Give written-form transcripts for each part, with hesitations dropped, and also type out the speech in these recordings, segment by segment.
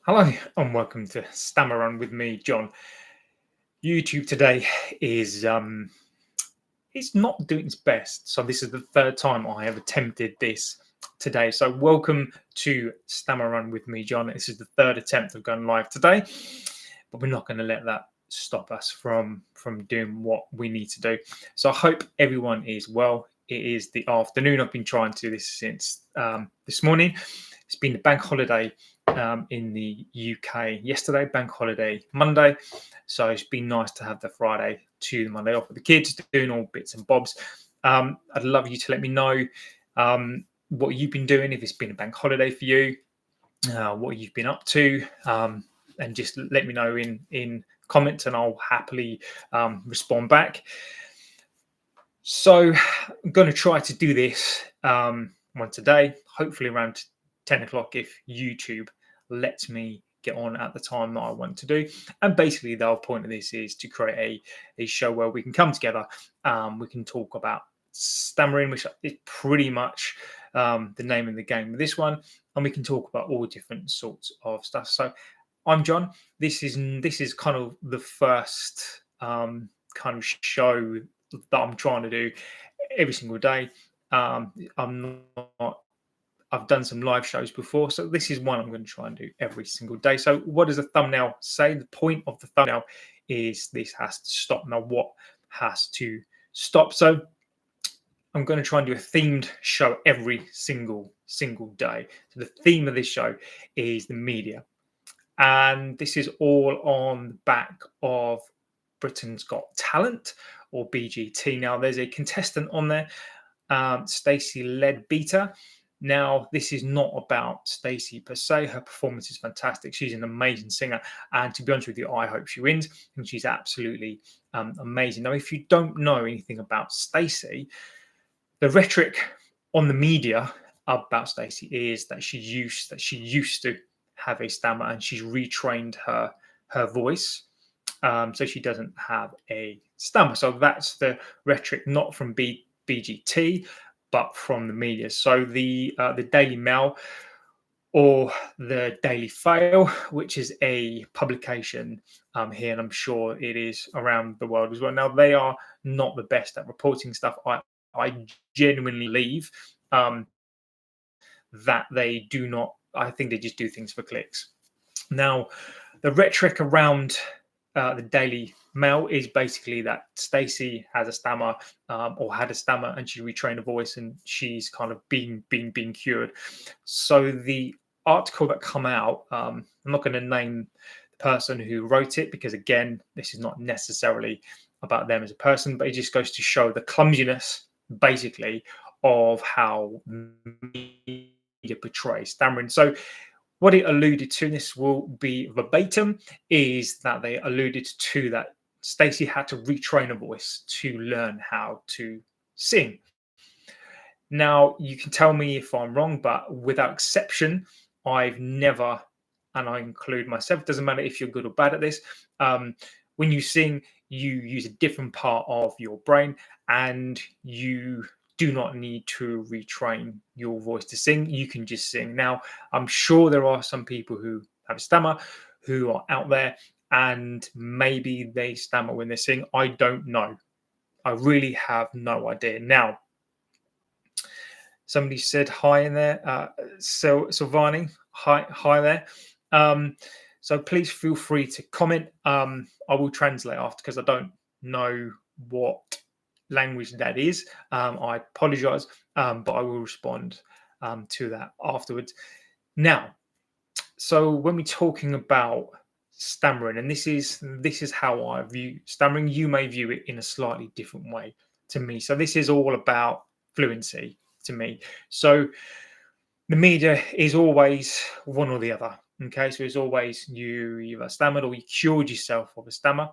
Hello and welcome to Stammering with me, John. YouTube today is it's not doing its best. So this is the third time I have attempted this today. So welcome to Stammering with me, John. This is the third attempt of going live today, but we're not going to let that stop us from doing what we need to do. So I hope everyone is well. It is the afternoon. I've been trying to do this since this morning. It's been a bank holiday in the UK yesterday, bank holiday Monday. So it's been nice to have the Friday to the Monday off with the kids, doing all bits and bobs. I'd love you to let me know what you've been doing, if it's been a bank holiday for you, what you've been up to, and just let me know in comments and I'll happily respond back. So I'm going to try to do this once a day, hopefully around 10 o'clock if YouTube lets me get on at the time that I want to do. And basically the whole point of this is to create a show where we can come together. We can talk about stammering, which is pretty much the name of the game with this one. And we can talk about all different sorts of stuff. So I'm John. This is kind of the first kind of show that I'm trying to do every single day. I've done some live shows before, so this is one I'm going to try and do every single day. So what does the thumbnail say? The point of the thumbnail is this has to stop. Now, what has to stop? So I'm going to try and do a themed show every single day. So the theme of this show is the media. And this is all on the back of Britain's Got Talent, or BGT. Now, there's a contestant on there, Stacey Leadbeater. Now, this is not about Stacey per se. Her performance is fantastic. She's an amazing singer. And to be honest with you, I hope she wins. And she's absolutely amazing. Now, if you don't know anything about Stacey, the rhetoric on the media about Stacey is that she used to have a stammer and she's retrained her voice. So she doesn't have a stammer. So that's the rhetoric, not from BGT, but from the media. So the Daily Mail or the Daily Fail, which is a publication here, and I'm sure it is around the world as well. Now, they are not the best at reporting stuff. I genuinely believe that they do not. I think they just do things for clicks. Now, the rhetoric around the Daily Mail is basically that Stacey has a stammer or had a stammer and she retrained her voice and she's kind of being cured. So the article that come out, I'm not going to name the person who wrote it because, again, this is not necessarily about them as a person, but it just goes to show the clumsiness, basically, of how media portrays stammering. So what it alluded to, and this will be verbatim, is that they alluded to that Stacey had to retrain her voice to learn how to sing. Now, you can tell me if I'm wrong, but without exception, I've never, and I include myself, doesn't matter if you're good or bad at this, when you sing, you use a different part of your brain and you do not need to retrain your voice to sing. You can just sing. Now, I'm sure there are some people who have a stammer who are out there and maybe they stammer when they sing. I don't know. I really have no idea. Now, somebody said hi in there. Silvani, hi there. So please feel free to comment. I will translate after because I don't know what language that is. I apologize, but I will respond to that afterwards. Now, so when we're talking about stammering, and this is how I view stammering, you may view it in a slightly different way to me. So this is all about fluency to me. So the media is always one or the other. Okay, so it's always you either stammered or you cured yourself of a stammer,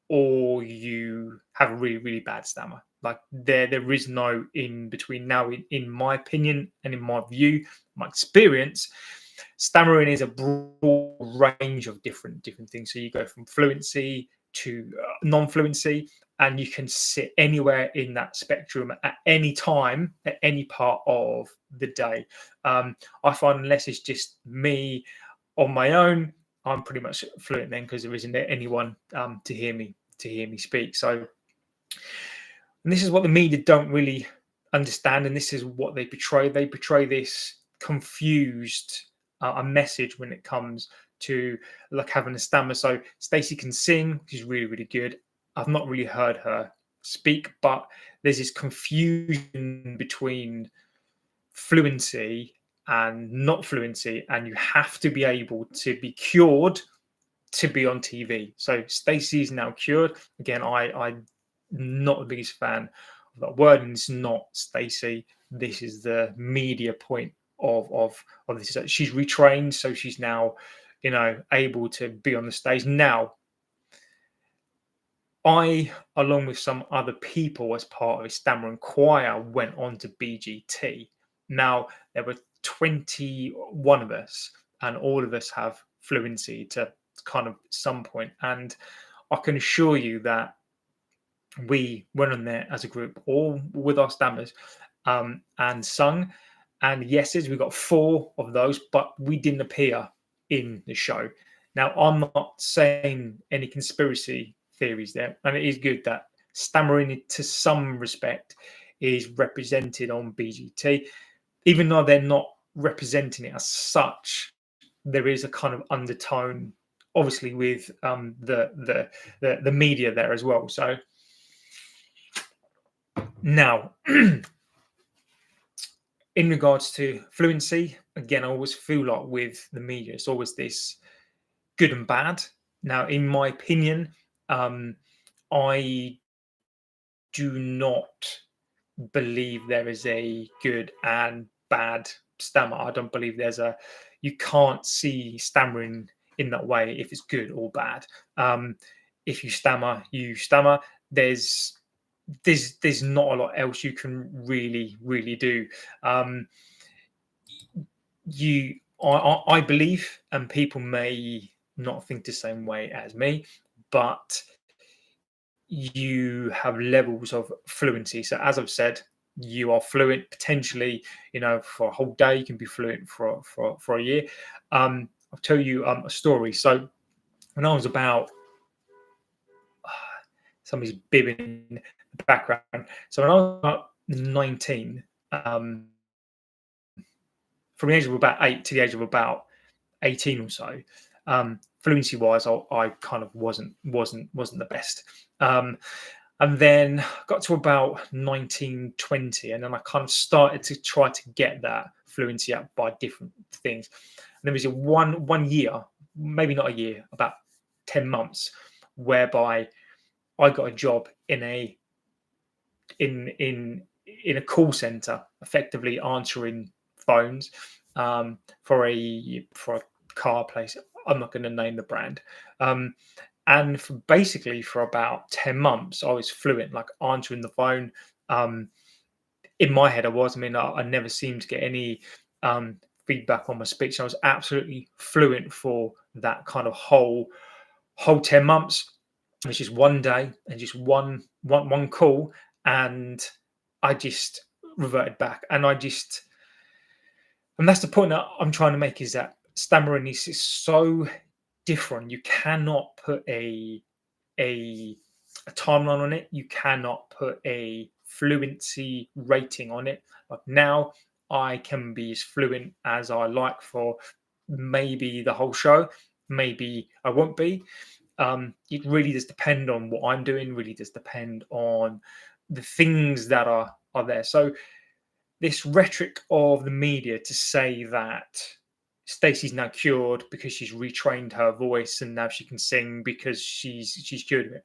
or you have a really bad stammer. Like there is no in between. Now, in my opinion and in my view, my experience, stammering is a broad range of different things. So you go from fluency to non-fluency, and you can sit anywhere in that spectrum at any time, at any part of the day. I find unless it's just me, on my own, I'm pretty much fluent then because there isn't anyone to hear me speak. So, and this is what the media don't really understand, and this is what they portray. They portray this confused a message when it comes to like having a stammer. So Stacey can sing; she's really, really good. I've not really heard her speak, but there's this confusion between fluency and not fluency, and you have to be able to be cured to be on TV. So Stacey is now cured. Again, I'm not the biggest fan of that word, and it's not Stacey. This is the media point of this. She's retrained, so she's now, able to be on the stage. Now, I, along with some other people, as part of a stammering choir, went on to BGT. Now, there were 21 of us, and all of us have fluency to kind of some point. And I can assure you that we went on there as a group, all with our stammers, and sung. And yeses, we got 4 of those, but we didn't appear in the show. Now, I'm not saying any conspiracy theories there, and it is good that stammering, to some respect, is represented on BGT, even though they're not representing it as such. There is a kind of undertone, obviously, with the media there as well. So now, in regards to fluency, again, I always feel like with the media, it's always this good and bad. Now, in my opinion, I do not believe there is a good and bad stammer. I don't believe you can't see stammering in that way if it's good or bad. If you stammer, you stammer. There's not a lot else you can really do. I believe, and people may not think the same way as me, but you have levels of fluency. So as I've said, you are fluent potentially, for a whole day. You can be fluent for a year. I'll tell you a story. So when I was about, somebody's bibbing in the background. So when I was about 19, from the age of about 8 to the age of about 18 or so, fluency wise, I kind of wasn't the best. And then got to about 19, 20, and then I kind of started to try to get that fluency up by different things. And there was one year, maybe not a year, about 10 months, whereby I got a job in a call center, effectively answering phones, for a car place. I'm not going to name the brand. And basically for about 10 months, I was fluent, like answering the phone. In my head, I never seemed to get any feedback on my speech. I was absolutely fluent for that kind of whole 10 months. It was just one day and just one call, and I just reverted back. And that's the point that I'm trying to make, is that stammering is so different. You cannot put a timeline on it. You cannot put a fluency rating on it. Like now, I can be as fluent as I like for maybe the whole show. Maybe I won't be. It really does depend on what I'm doing. Really does depend on the things that are there. So this rhetoric of the media to say that Stacey's now cured because she's retrained her voice and now she can sing because she's cured of it.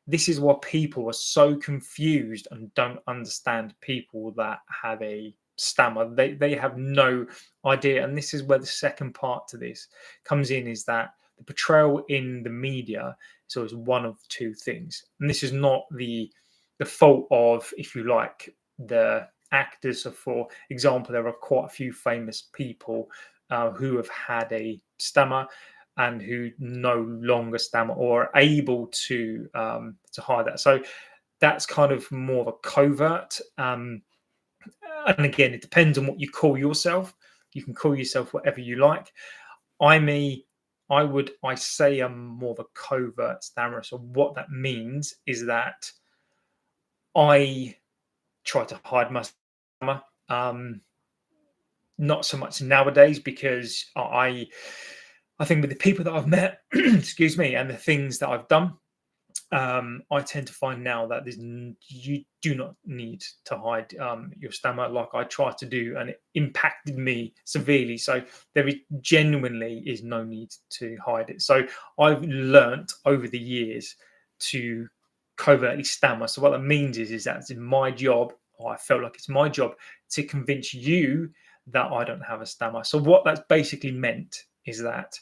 This is why people are so confused and don't understand people that have a stammer. They have no idea. And this is where the second part to this comes in, is that the portrayal in the media is always one of two things. And this is not the fault of, if you like, the actors. So for example, there are quite a few famous people who have had a stammer and who no longer stammer or are able to hide that. So that's kind of more of a covert. And again, it depends on what you call yourself. You can call yourself whatever you like. I say I'm more of a covert stammerer. So what that means is that I try to hide my stammer. Not so much nowadays because I think with the people that I've met, excuse me, and the things that I've done, I tend to find now that you do not need to hide your stammer like I tried to do, and it impacted me severely. So there is genuinely is no need to hide it. So I've learnt over the years to covertly stammer. So what that means is that it's my job, or I felt like it's my job to convince you that I don't have a stammer. So what that's basically meant is that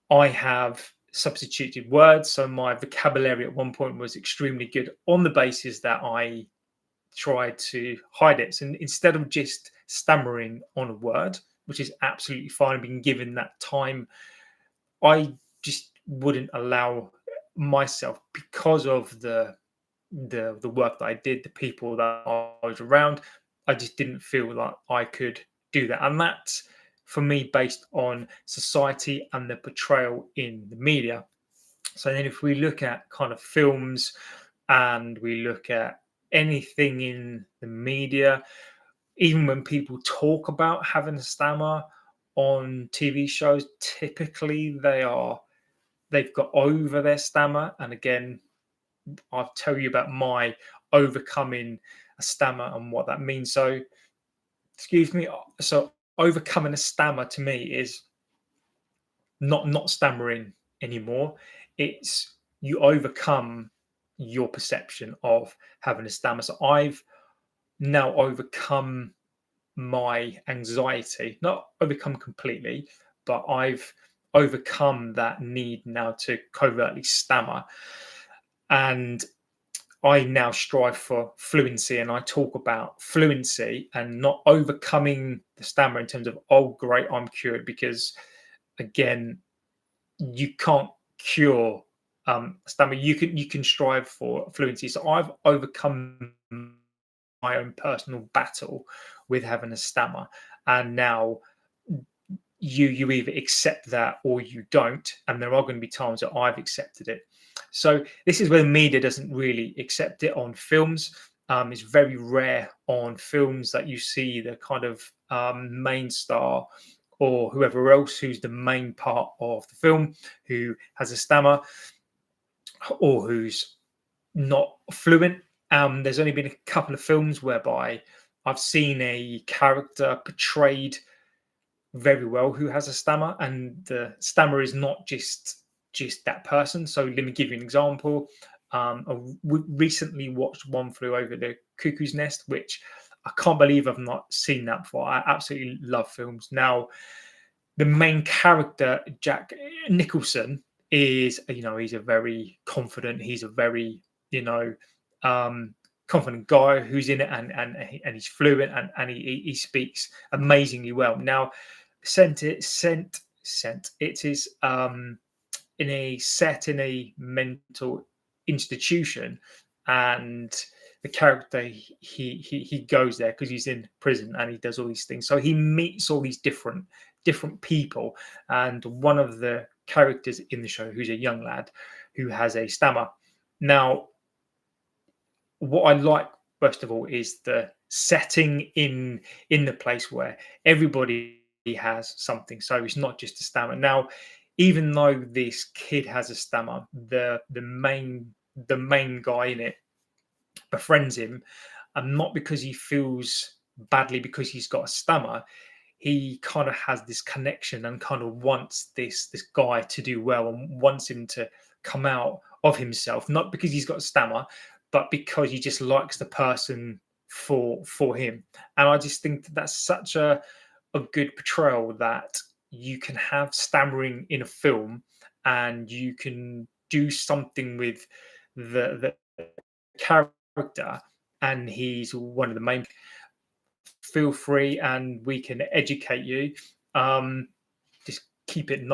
I have substituted words. So my vocabulary at one point was extremely good on the basis that I tried to hide it. So instead of just stammering on a word, which is absolutely fine, being given that time, I just wouldn't allow myself, because of the work that I did, the people that I was around, I just didn't feel like I could do that. And that's for me based on society and the portrayal in the media. So then if we look at kind of films and we look at anything in the media, even when people talk about having a stammer on TV shows, typically they've got over their stammer. And again, I'll tell you about my overcoming a stammer and what that means. So, excuse me. So, overcoming a stammer to me is not stammering anymore. It's you overcome your perception of having a stammer. So, I've now overcome my anxiety, not overcome completely, but I've overcome that need now to covertly stammer. And I now strive for fluency, and I talk about fluency and not overcoming the stammer in terms of, oh, great, I'm cured, because again, you can't cure stammer. You can strive for fluency. So I've overcome my own personal battle with having a stammer, and now you either accept that or you don't, and there are going to be times that I've accepted it. So this is where the media doesn't really accept it on films. It's very rare on films that you see the kind of main star or whoever else who's the main part of the film who has a stammer or who's not fluent. There's only been a couple of films whereby I've seen a character portrayed very well who has a stammer, and the stammer is not just that person. So let me give you an example. I recently watched One Flew Over the Cuckoo's Nest, which I can't believe I've not seen that before. I absolutely love films. Now, the main character, Jack Nicholson, is, he's a very confident, he's a very, confident guy who's in it, and he's fluent, and he speaks amazingly well. Now, it is in a mental institution, and the character, he goes there because he's in prison, and he does all these things. So he meets all these different people, and one of the characters in the show, who's a young lad who has a stammer. Now, what I like first of all is the setting in the place where everybody has something. So it's not just a stammer. Now, even though this kid has a stammer, the main guy in it befriends him, and not because he feels badly because he's got a stammer. He kind of has this connection and kind of wants this guy to do well, and wants him to come out of himself, not because he's got a stammer, but because he just likes the person for him. And I just think that's such a good portrayal, that you can have stammering in a film and you can do something with the character, and he's one of the main. Feel free, and we can educate you. Just keep it